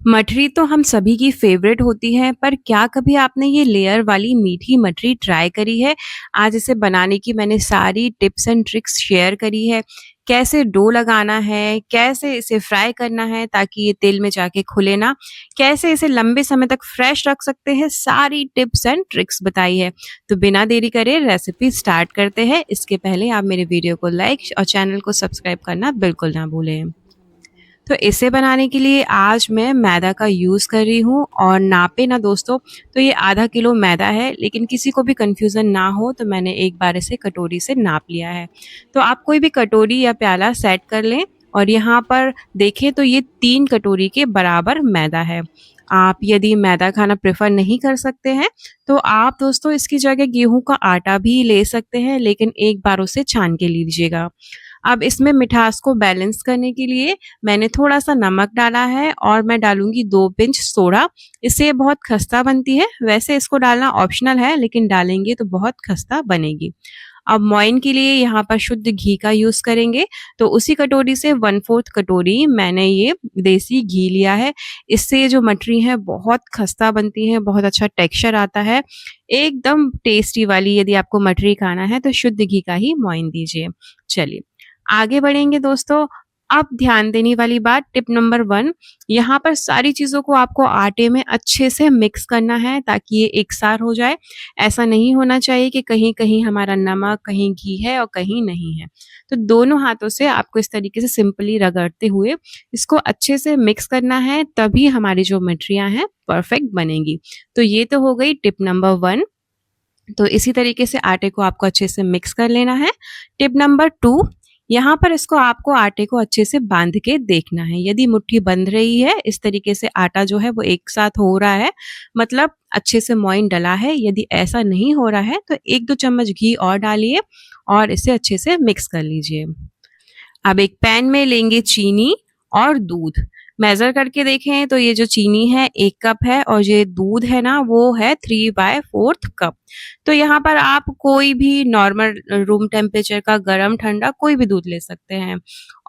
मठरी तो हम सभी की फेवरेट होती है, पर क्या कभी आपने ये लेयर वाली मीठी मठरी ट्राई करी है? आज इसे बनाने की मैंने सारी टिप्स एंड ट्रिक्स शेयर करी है। कैसे डो लगाना है, कैसे इसे फ्राई करना है ताकि ये तेल में जाके खुले ना, कैसे इसे लंबे समय तक फ्रेश रख सकते हैं, सारी टिप्स एंड ट्रिक्स बताई है। तो बिना देरी करे रेसिपी स्टार्ट करते हैं। इसके पहले आप मेरे वीडियो को लाइक और चैनल को सब्सक्राइब करना बिल्कुल ना भूलें। तो इसे बनाने के लिए आज मैं मैदा का यूज़ कर रही हूँ और नापे ना दोस्तों, तो ये आधा किलो मैदा है, लेकिन किसी को भी कन्फ्यूज़न ना हो तो मैंने एक बार इसे कटोरी से नाप लिया है। तो आप कोई भी कटोरी या प्याला सेट कर लें और यहाँ पर देखें तो ये 3 कटोरी के बराबर मैदा है। आप यदि मैदा खाना प्रेफ़र नहीं कर सकते हैं, तो आप दोस्तों इसकी जगह गेहूँ का आटा भी ले सकते हैं, लेकिन एक बार उसे छान के लीजिएगा। अब इसमें मिठास को बैलेंस करने के लिए मैंने थोड़ा-सा नमक डाला है और मैं डालूँगी 2 पिंच सोडा। इससे ये बहुत खस्ता बनती है। वैसे इसको डालना ऑप्शनल है, लेकिन डालेंगे तो बहुत खस्ता बनेगी। अब मोइन के लिए यहाँ पर शुद्ध घी का यूज़ करेंगे, तो उसी कटोरी से 1/4 कटोरी मैंने ये देसी घी लिया है। इससे ये जो मठरी है बहुत खस्ता बनती है, बहुत अच्छा टेक्सचर आता है, एकदम टेस्टी वाली। यदि आपको मठरी खाना है तो शुद्ध घी का ही मोइन दीजिए। चलिए आगे बढ़ेंगे दोस्तों। अब ध्यान देने वाली बात टिप नंबर 1, यहाँ पर सारी चीज़ों को आपको आटे में अच्छे से मिक्स करना है ताकि ये एकसार हो जाए। ऐसा नहीं होना चाहिए कि कहीं-कहीं हमारा नमक, कहीं घी है और कहीं नहीं है। तो दोनों हाथों से आपको इस तरीके से सिंपली रगड़ते हुए इसको अच्छे से मिक्स करना है, तभी हमारी जो मठरियाँ हैं परफेक्ट बनेंगी। तो ये तो हो गई टिप नंबर 1। तो इसी तरीके से आटे को आपको अच्छे से मिक्स कर लेना है। टिप नंबर 2, यहाँ पर इसको आपको आटे को अच्छे से बांध के देखना है। यदि मुट्ठी बंध रही है, इस तरीके से आटा जो है वो एक साथ हो रहा है, मतलब अच्छे से मोइन डला है। यदि ऐसा नहीं हो रहा है तो 1-2 चम्मच घी और डालिए और इसे अच्छे से मिक्स कर लीजिए। अब एक पैन में लेंगे चीनी और दूध। मेज़र करके देखें तो ये जो चीनी है 1 कप है और ये दूध है ना वो है 3/4 कप। तो यहाँ पर आप कोई भी नॉर्मल रूम टेम्परेचर का गरम ठंडा कोई भी दूध ले सकते हैं।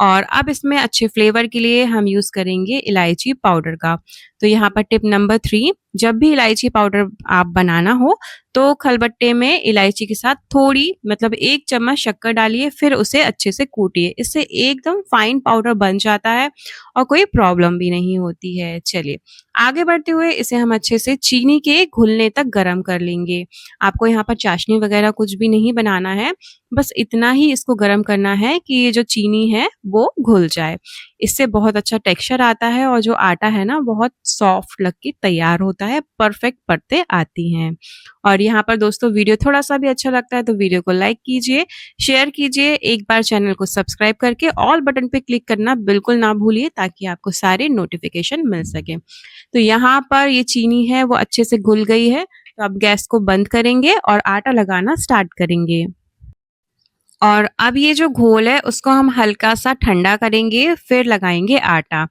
और अब इसमें अच्छे फ्लेवर के लिए हम यूज़ करेंगे इलायची पाउडर का। तो यहाँ पर टिप नंबर 3, जब भी इलायची पाउडर आप बनाना हो तो खलबट्टे में इलायची के साथ थोड़ी मतलब 1 चम्मच शक्कर डालिए, फिर उसे अच्छे से कूटिए। इससे एकदम फाइन पाउडर बन जाता है और कोई प्रॉब्लम भी नहीं होती है। चलिए आगे बढ़ते हुए इसे हम अच्छे से चीनी के घुलने तक गरम कर लेंगे। आपको यहाँ पर चाशनी वगैरह कुछ भी नहीं बनाना है, बस इतना ही इसको गरम करना है कि ये जो चीनी है वो घुल जाए। इससे बहुत अच्छा टेक्सचर आता है और जो आटा है ना बहुत सॉफ्ट लग के तैयार होता है, परफेक्ट परतें आती हैं। और यहाँ पर दोस्तों वीडियो थोड़ा-सा भी अच्छा लगता है तो वीडियो को लाइक कीजिए, शेयर कीजिए, एक बार चैनल को सब्सक्राइब करके ऑल बटन पे क्लिक करना बिल्कुल ना भूलिए ताकि आपको सारे नोटिफ़िकेशन मिल सकें। तो यहाँ पर ये चीनी है वो अच्छे से घुल गई है, तो अब गैस को बंद करेंगे और आटा लगाना स्टार्ट करेंगे। और अब ये जो घोल है उसको हम हल्का-सा ठंडा करेंगे, फिर लगाएँगे आटा।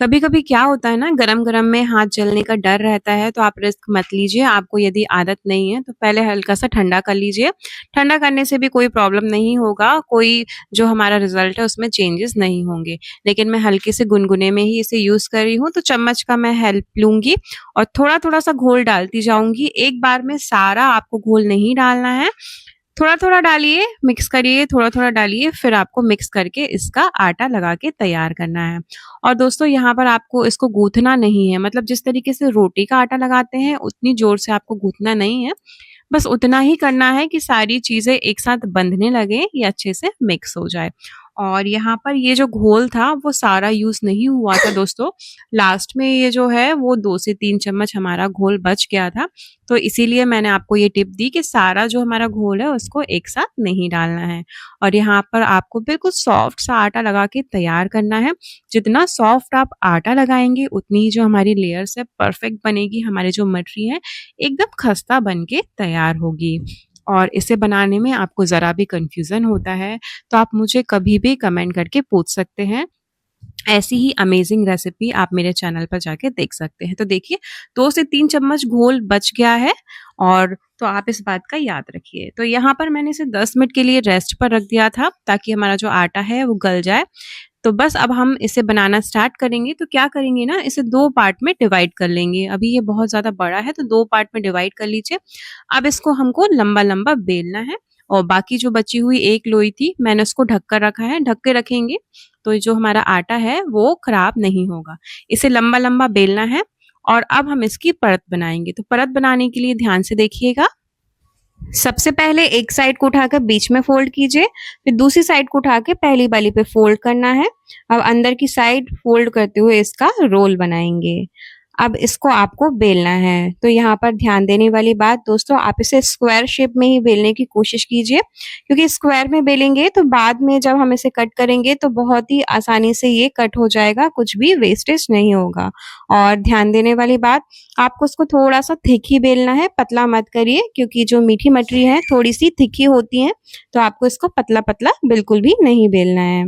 कभी-कभी क्या होता है ना गरम-गरम में हाथ जलने का डर रहता है, तो आप रिस्क मत लीजिए। आपको यदि आदत नहीं है तो पहले हल्का-सा ठंडा कर लीजिए। ठंडा करने से भी कोई प्रॉब्लम नहीं होगा, कोई जो हमारा रिज़ल्ट है उसमें चेंजेस नहीं होंगे। लेकिन मैं हल्के से गुनगुने में ही इसे यूज़ कर रही हूँ, तो चम्मच का मैं हेल्प लूँगी और थोड़ा-थोड़ा सा घोल डालती जाऊँगी। एक बार में सारा आपको घोल नहीं डालना है, थोड़ा-थोड़ा डालिए, मिक्स करिए, थोड़ा-थोड़ा डालिए, फिर आपको मिक्स करके इसका आटा लगा के तैयार करना है। और दोस्तों यहाँ पर आपको इसको गूँथना नहीं है, मतलब जिस तरीके से रोटी का आटा लगाते हैं, उतनी ज़ोर से आपको गूँथना नहीं है। बस उतना ही करना है कि सारी चीज़ें एक साथ बंधने लगें, ये अच्छे से मिक्स हो जाए। और यहाँ पर ये जो घोल था वो सारा यूज़ नहीं हुआ था दोस्तों। लास्ट में ये जो है वो 2 से 3 चम्मच हमारा घोल बच गया था। तो इसीलिए मैंने आपको ये टिप दी कि सारा जो हमारा घोल है उसको एक साथ नहीं डालना है। और यहाँ पर आपको बिल्कुल सॉफ्ट सा आटा लगा के तैयार करना है। जितना सॉफ्ट आप आटा लगाएँगे उतनी ही जो हमारी लेयर्स है परफेक्ट बनेगी, हमारी जो मठरी है एकदम खस्ता बन के तैयार होगी। और इसे बनाने में आपको ज़रा भी कन्फ्यूज़न होता है, तो आप मुझे कभी भी कमेंट करके पूछ सकते हैं। ऐसी ही अमेज़िंग रेसिपी आप मेरे चैनल पर जाके देख सकते हैं। तो देखिए 2 से 3 चम्मच घोल बच गया है और तो आप इस बात का याद रखिए। तो यहाँ पर मैंने इसे 10 मिनट के लिए रेस्ट पर रख दिया था ताकि हमारा जो आटा है वो गल जाए। तो बस अब हम इसे बनाना स्टार्ट करेंगे। तो क्या करेंगे ना, इसे 2 पार्ट में डिवाइड कर लेंगे। अभी ये बहुत ज़्यादा बड़ा है तो 2 पार्ट में डिवाइड कर लीजिए। अब इसको हमको लंबा-लंबा बेलना है और बाकी जो बची हुई 1 लोई थी मैंने उसको ढक कर रखा है। ढक के रखेंगे तो जो हमारा आटा है वो खराब नहीं होगा। इसे लंबा-लंबा बेलना है और अब हम इसकी परत बनाएँगे। तो परत बनाने के लिए ध्यान से देखिएगा। सबसे पहले एक साइड को उठाकर बीच में फोल्ड कीजिए, फिर दूसरी साइड को उठा के पहली वाली पे फोल्ड करना है। अब अंदर की साइड फोल्ड करते हुए इसका रोल बनाएंगे। अब इसको आपको बेलना है। तो यहाँ पर ध्यान देने वाली बात दोस्तों, आप इसे स्क्वायर शेप में ही बेलने की कोशिश कीजिए, क्योंकि स्क्वायर में बेलेंगे तो बाद में जब हम इसे कट करेंगे तो बहुत ही आसानी से ये कट हो जाएगा, कुछ भी वेस्टेज नहीं होगा। और ध्यान देने वाली बात, आपको उसको थोड़ा-सा थिक ही बेलना है, पतला मत करिए, क्योंकि जो मीठी मठरी है थोड़ी-सी थिक ही होती हैं, तो आपको इसको पतला-पतला बिल्कुल भी नहीं बेलना है।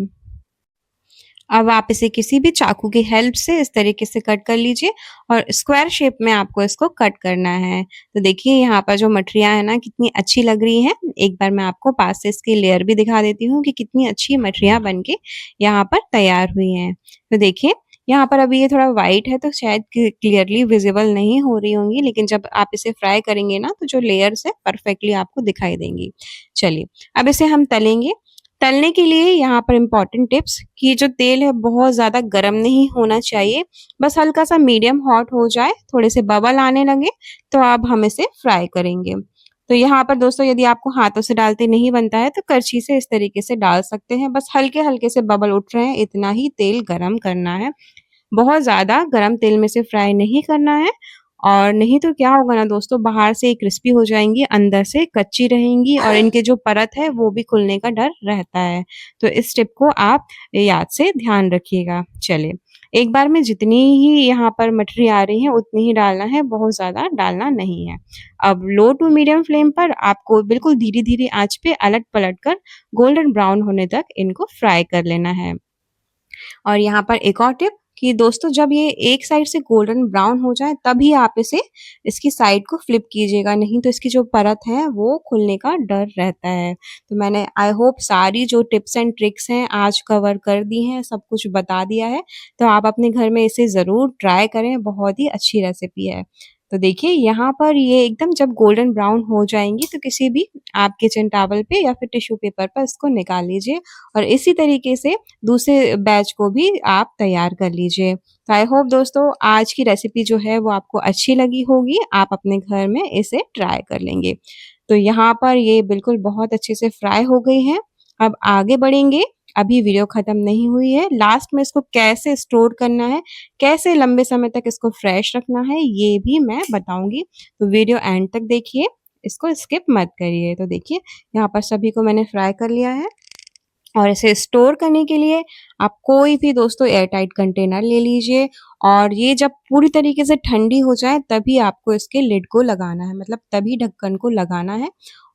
अब आप इसे किसी भी चाकू की हेल्प से इस तरीके से कट कर लीजिए और स्क्वायर शेप में आपको इसको कट करना है। तो देखिए यहाँ पर जो मठरियाँ हैं ना कितनी अच्छी लग रही हैं। एक बार मैं आपको पास से इसकी लेयर भी दिखा देती हूँ कि कितनी अच्छी मठरियाँ बन के यहाँ पर तैयार हुई हैं। तो देखिए यहाँ पर अभी ये थोड़ा व्हाइट है तो शायद क्लियरली विजिबल नहीं हो रही होंगी, लेकिन जब आप इसे फ्राई करेंगे ना तो जो लेयर्स है परफेक्टली आपको दिखाई देंगी। चलिए अब इसे हम तलेंगे। तलने के लिए यहाँ पर इम्पोर्टेंट टिप्स कि ये जो तेल है बहुत ज़्यादा गर्म नहीं होना चाहिए, बस हल्का सा मीडियम हॉट हो जाए, थोड़े से बबल आने लगे तो अब हम इसे फ्राई करेंगे। तो यहाँ पर दोस्तों यदि आपको हाथों से डालते नहीं बनता है तो करछी से इस तरीके से डाल सकते हैं। बस हल्के-हल्के से बबल उठ रहे हैं, इतना ही तेल गरम करना है। बहुत ज़्यादा गरम तेल में से फ्राई नहीं करना है, और नहीं तो क्या होगा ना दोस्तों, बाहर से क्रिस्पी हो जाएँगी, अंदर से कच्ची रहेंगी और इनके जो परत है वो भी खुलने का डर रहता है। तो इस टिप को आप याद से ध्यान रखिएगा। चलिए, एक बार में जितनी ही यहाँ पर मठरी आ रही है उतनी ही डालना है, बहुत ज़्यादा डालना नहीं है। अब लो टू मीडियम फ्लेम पर आपको बिल्कुल धीरे-धीरे आँच पे अलट-पलट कर गोल्डन ब्राउन होने तक इनको फ्राई कर लेना है। और यहाँ पर एक और टिप कि दोस्तों जब ये एक साइड से गोल्डन ब्राउन हो जाए तभी आप इसे इसकी साइड को फ्लिप कीजिएगा, नहीं तो इसकी जो परत है वो खुलने का डर रहता है। तो मैंने आई होप सारी जो टिप्स एंड ट्रिक्स हैं आज कवर कर दी हैं, सब कुछ बता दिया है। तो आप अपने घर में इसे ज़रूर ट्राई करें, बहुत ही अच्छी रेसिपी है। तो देखिए यहाँ पर ये एकदम जब गोल्डन ब्राउन हो जाएँगी तो किसी भी आप किचन टॉवल पे या फिर टिश्यू पेपर पर इसको निकाल लीजिए और इसी तरीके से दूसरे बैच को भी आप तैयार कर लीजिए। तो आई होप दोस्तों आज की रेसिपी जो है वो आपको अच्छी लगी होगी, आप अपने घर में इसे ट्राई कर लेंगे। तो यहाँ पर ये बिल्कुल बहुत अच्छे से फ्राई हो गई हैं। अब आगे बढ़ेंगे, अभी वीडियो खत्म नहीं हुई है। लास्ट में इसको कैसे स्टोर करना है, कैसे लंबे समय तक इसको फ्रेश रखना है, ये भी मैं बताऊँगी। तो वीडियो एंड तक देखिए, इसको स्किप मत करिए। तो देखिए यहाँ पर सभी को मैंने फ्राई कर लिया है। और इसे स्टोर करने के लिए आप कोई भी दोस्तों एयर टाइट कंटेनर ले लीजिए और ये जब पूरी तरीके से ठंडी हो जाए तभी आपको इसके लिड को लगाना है, मतलब तभी ढक्कन को लगाना है।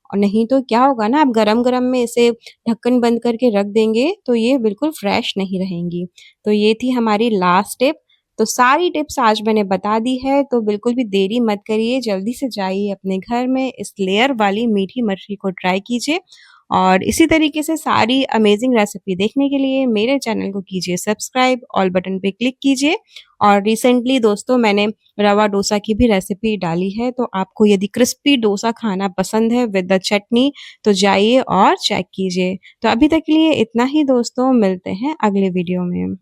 और नहीं तो क्या होगा ना, आप गरम-गरम में इसे ढक्कन बंद करके रख देंगे तो ये बिल्कुल फ्रेश नहीं रहेंगी। तो ये थी हमारी लास्ट टिप। तो सारी टिप्स आज मैंने बता दी है, तो बिल्कुल भी देरी मत करिए, जल्दी से जाइए अपने घर में इस लेयर वाली मीठी मछली को ट्राई कीजिए। और इसी तरीके से सारी अमेजिंग रेसिपी देखने के लिए मेरे चैनल को कीजिए सब्सक्राइब, ऑल बटन पे क्लिक कीजिए। और रिसेंटली दोस्तों मैंने रवा डोसा की भी रेसिपी डाली है, तो आपको यदि क्रिस्पी डोसा खाना पसंद है विद द चटनी तो जाइए और चेक कीजिए। तो अभी तक के लिए इतना ही दोस्तों, मिलते हैं अगले वीडियो में।